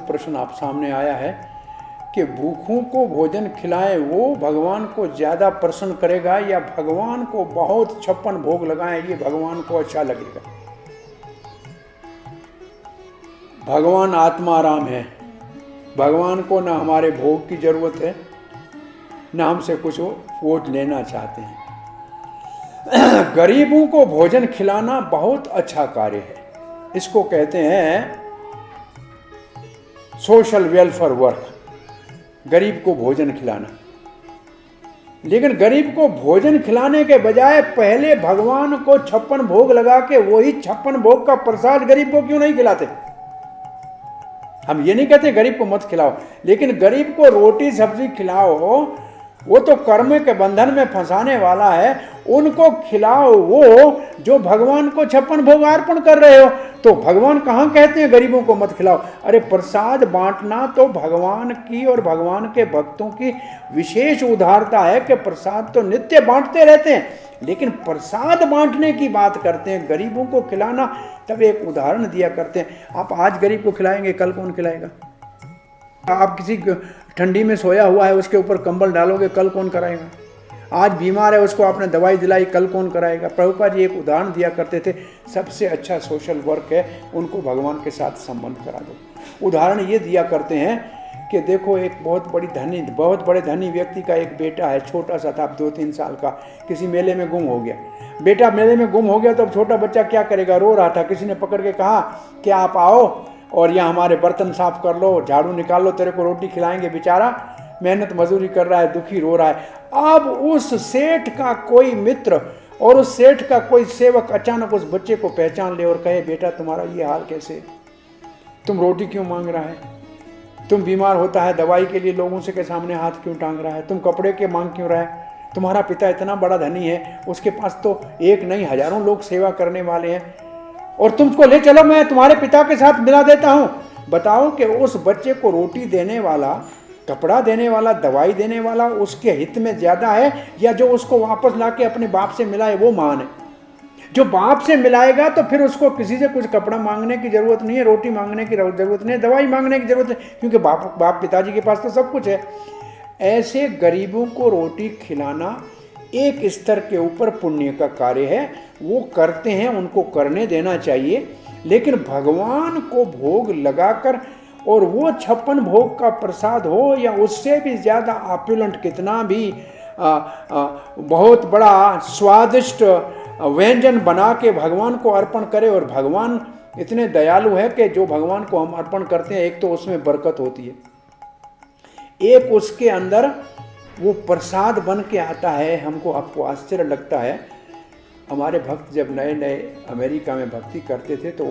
प्रश्न आप सामने आया है कि भूखों को भोजन खिलाएं वो भगवान को ज़्यादा प्रसन्न करेगा या भगवान को बहुत 56 भोग लगाएं ये भगवान को अच्छा लगेगा। भगवान आत्माराम है, भगवान को ना हमारे भोग की ज़रूरत है ना हमसे कुछ वोट लेना चाहते हैं। गरीबों को भोजन खिलाना बहुत अच्छा कार्य है, इसको कहते हैं सोशल वेलफेयर वर्क, गरीब को भोजन खिलाना। लेकिन गरीब को भोजन खिलाने के बजाय पहले भगवान को 56 भोग लगा के वही 56 भोग का प्रसाद गरीब को क्यों नहीं खिलाते? हम ये नहीं कहते गरीब को मत खिलाओ, लेकिन गरीब को रोटी सब्जी खिलाओ, वो तो कर्म के बंधन में फंसाने वाला है, उनको खिलाओ वो जो भगवान को 56 भोग अर्पण कर रहे हो। तो भगवान कहाँ कहते हैं गरीबों को मत खिलाओ? अरे प्रसाद बांटना तो भगवान की और भगवान के भक्तों की विशेष उदारता है कि प्रसाद तो नित्य बांटते रहते हैं, लेकिन प्रसाद बांटने की बात करते हैं, गरीबों को खिलाना तब एक उदाहरण दिया करते हैं। आप आज गरीब को खिलाएंगे, कल कौन खिलाएगा? आप किसी ठंडी में सोया हुआ है उसके ऊपर कंबल डालोगे, कल कौन कराएगा? आज बीमार है उसको आपने दवाई दिलाई, कल कौन कराएगा? प्रभुपाद जी एक उदाहरण दिया करते थे, सबसे अच्छा सोशल वर्क है उनको भगवान के साथ संबंध करा दो। उदाहरण ये दिया करते हैं कि देखो एक बहुत बड़े धनी व्यक्ति का एक बेटा है, छोटा सा था, 2-3 साल का, किसी मेले में गुम हो गया। बेटा मेले में गुम हो गया तो अब छोटा बच्चा क्या करेगा, रो रहा था। किसी ने पकड़ के कहा कि आप आओ और यहाँ हमारे बर्तन साफ कर लो, झाड़ू निकाल लो, तेरे को रोटी खिलाएंगे। बेचारा मेहनत मजदूरी कर रहा है, दुखी रो रहा है। अब उस सेठ का कोई मित्र और उस सेठ का कोई सेवक अचानक उस बच्चे को पहचान ले और कहे, बेटा तुम्हारा ये हाल कैसे, तुम रोटी क्यों मांग रहा है, तुम बीमार होता है दवाई के लिए लोगों से के सामने हाथ क्यों टांग रहा है, तुम कपड़े के मांग क्यों रहा है? तुम्हारा पिता इतना बड़ा धनी है, उसके पास तो एक नहीं हजारों लोग सेवा करने वाले हैं, और तुमको ले चलो, मैं तुम्हारे पिता के साथ मिला देता हूं। बताओ कि उस बच्चे को रोटी देने वाला, कपड़ा देने वाला, दवाई देने वाला उसके हित में ज्यादा है या जो उसको वापस लाके अपने बाप से मिलाए वो महान है? जो बाप से मिलाएगा तो फिर उसको किसी से कुछ कपड़ा मांगने की जरूरत नहीं है, रोटी मांगने की जरूरत नहीं है, दवाई मांगने की जरूरत है, क्योंकि बाप पिताजी के पास तो सब कुछ है। ऐसे गरीबों को रोटी खिलाना एक स्तर के ऊपर पुण्य का कार्य है, वो करते हैं, उनको करने देना चाहिए। लेकिन भगवान को भोग लगाकर और वो 56 भोग का प्रसाद हो या उससे भी ज़्यादा ऑपुलेंट कितना भी बहुत बड़ा स्वादिष्ट व्यंजन बना के भगवान को अर्पण करे, और भगवान इतने दयालु है कि जो भगवान को हम अर्पण करते हैं, एक तो उसमें बरकत होती है, एक उसके अंदर वो प्रसाद बन के आता है। आपको आश्चर्य लगता है, हमारे भक्त जब नए नए अमेरिका में भक्ति करते थे तो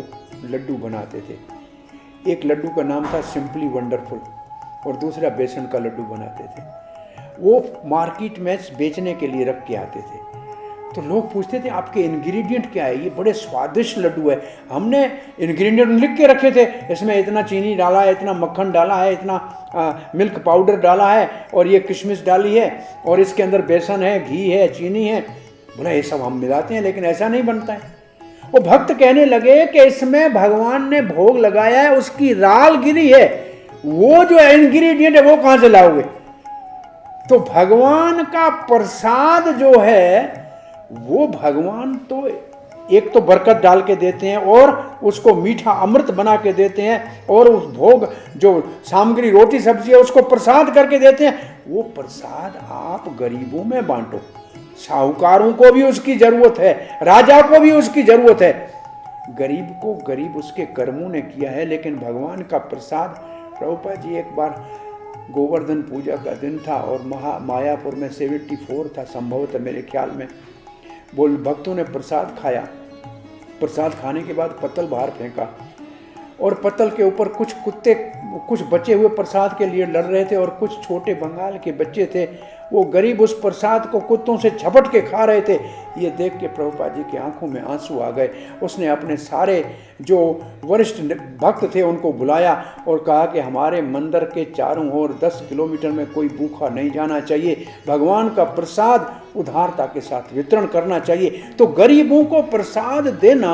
लड्डू बनाते थे। एक लड्डू का नाम था सिंपली वंडरफुल और दूसरा बेसन का लड्डू बनाते थे। वो मार्केट में बेचने के लिए रख के आते थे। तो लोग पूछते थे आपके इंग्रेडिएंट क्या है, ये बड़े स्वादिष्ट लड्डू है। हमने इंग्रेडिएंट लिख के रखे थे, इसमें इतना चीनी डाला है, इतना मक्खन डाला है, इतना मिल्क पाउडर डाला है, और ये किशमिश डाली है, और इसके अंदर बेसन है, घी है, चीनी है। बोला ये सब हम मिलाते हैं, लेकिन ऐसा नहीं बनता है। वो भक्त कहने लगे कि इसमें भगवान ने भोग लगाया है, उसकी राल गिरी है, वो जो इंग्रेडिएंट है वो कहां से लाओगे? तो भगवान का प्रसाद जो है वो भगवान तो एक तो बरकत डाल के देते हैं और उसको मीठा अमृत बना के देते हैं, और उस भोग जो सामग्री रोटी सब्जी है उसको प्रसाद करके देते हैं। वो प्रसाद आप गरीबों में बांटो, साहूकारों को भी उसकी जरूरत है, राजा को भी उसकी जरूरत है। गरीब को गरीब उसके कर्मों ने किया है, लेकिन भगवान का प्रसाद। प्रभुपाद जी एक बार गोवर्धन पूजा का दिन था और मायापुर में 74 था संभवतः मेरे ख्याल में। भक्तों ने प्रसाद खाया, प्रसाद खाने के बाद पत्तल बाहर फेंका, और पत्तल के ऊपर कुछ कुत्ते कुछ बचे हुए प्रसाद के लिए लड़ रहे थे, और कुछ छोटे बंगाल के बच्चे थे, वो गरीब उस प्रसाद को कुत्तों से झपट के खा रहे थे। ये देख के प्रभुपाद जी की आंखों में आंसू आ गए। उसने अपने सारे जो वरिष्ठ भक्त थे उनको बुलाया और कहा कि हमारे मंदिर के चारों ओर 10 किलोमीटर में कोई भूखा नहीं जाना चाहिए, भगवान का प्रसाद उदारता के साथ वितरण करना चाहिए। तो गरीबों को प्रसाद देना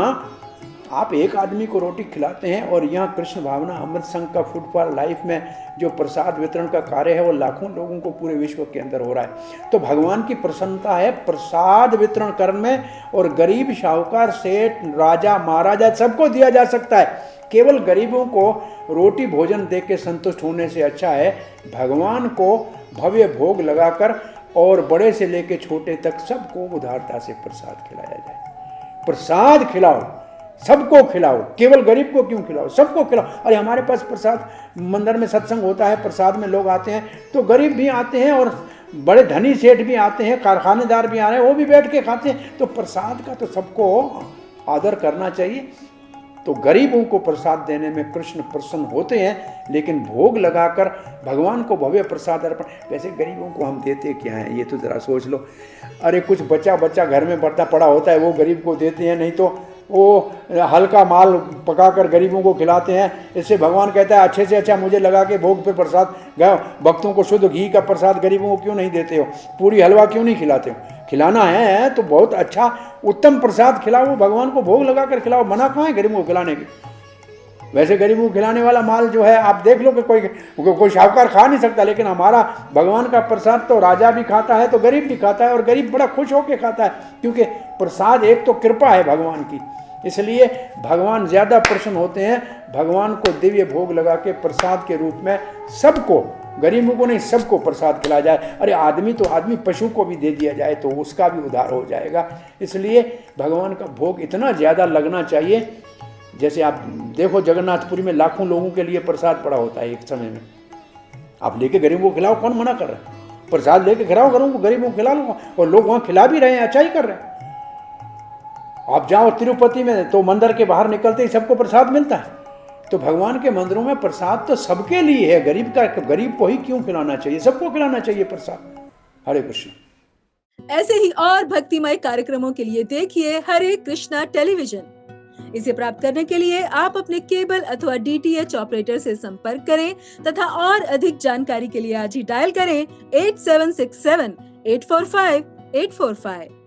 आप एक आदमी को रोटी खिलाते हैं और यहाँ कृष्ण भावना अमृत संघ का फूड फॉर लाइफ में जो प्रसाद वितरण का कार्य है वो लाखों लोगों को पूरे विश्व के अंदर हो रहा है। तो भगवान की प्रसन्नता है प्रसाद वितरण करने में, और गरीब, शाहूकार, सेठ, राजा, महाराजा सबको दिया जा सकता है। केवल गरीबों को रोटी भोजन दे के संतुष्ट होने से अच्छा है भगवान को भव्य भोग लगाकर और बड़े से लेके छोटे तक सबको उदारता से प्रसाद खिलाया जाए। प्रसाद खिलाओ, सबको खिलाओ, केवल गरीब को क्यों खिलाओ, सबको खिलाओ। अरे हमारे पास प्रसाद, मंदिर में सत्संग होता है, प्रसाद में लोग आते हैं, तो गरीब भी आते हैं और बड़े धनी सेठ भी आते हैं, कारखानेदार भी आ रहे हैं, वो भी बैठ के खाते हैं। तो प्रसाद का तो सबको आदर करना चाहिए। तो गरीबों को प्रसाद देने में कृष्ण प्रसन्न होते हैं, लेकिन भोग लगाकर भगवान को भव्य प्रसाद अर्पण, वैसे गरीबों को हम देते क्या हैं ये तो ज़रा सोच लो। अरे कुछ बच्चा घर में पड़ता पड़ा होता है वो गरीब को देते हैं, नहीं तो वो हल्का माल पकाकर गरीबों को खिलाते हैं। इससे भगवान कहता है अच्छे से अच्छा मुझे लगा के भोग पे प्रसाद गए, भक्तों को शुद्ध घी का प्रसाद गरीबों को क्यों नहीं देते हो, पूरी हलवा क्यों नहीं खिलाते हो। खिलाना है तो बहुत अच्छा उत्तम प्रसाद खिलाओ, भगवान को भोग लगा कर खिलाओ, मना कहाँ है गरीबों को खिलाने की। वैसे गरीबों को खिलाने वाला माल जो है आप देख लो कि कोई शाहूकार खा नहीं सकता, लेकिन हमारा भगवान का प्रसाद तो राजा भी खाता है तो गरीब भी खाता है, और गरीब बड़ा खुश होकर खाता है, क्योंकि प्रसाद एक तो कृपा है भगवान की, इसलिए भगवान ज़्यादा प्रसन्न होते हैं। भगवान को दिव्य भोग लगा के प्रसाद के रूप में सबको, गरीबों को नहीं सबको प्रसाद खिलाया जाए। अरे आदमी तो आदमी, पशु को भी दे दिया जाए तो उसका भी उद्धार हो जाएगा। इसलिए भगवान का भोग इतना ज़्यादा लगना चाहिए। जैसे आप देखो जगन्नाथपुरी में लाखों लोगों के लिए प्रसाद पड़ा होता है एक समय में, आप लेके गरीबों को खिलाओ, कौन मना कर रहा है। प्रसाद लेके खिलाओ गरीबों को खिला लो, और लोग वहाँ खिला भी रहे हैं, अच्छा ही कर रहे हैं। आप जाओ तिरुपति में तो मंदिर के बाहर निकलते ही सबको प्रसाद मिलता है। तो भगवान के मंदिरों में प्रसाद तो सबके लिए है, गरीब को ही क्यों खिलाना चाहिए, सबको खिलाना चाहिए प्रसाद। हरे कृष्ण। ऐसे ही और भक्तिमय कार्यक्रमों के लिए देखिए हरे कृष्णा टेलीविजन। इसे प्राप्त करने के लिए आप अपने केबल अथवा DTH ऑपरेटर से संपर्क करें तथा और अधिक जानकारी के लिए आज ही डायल करें 8767 845 845।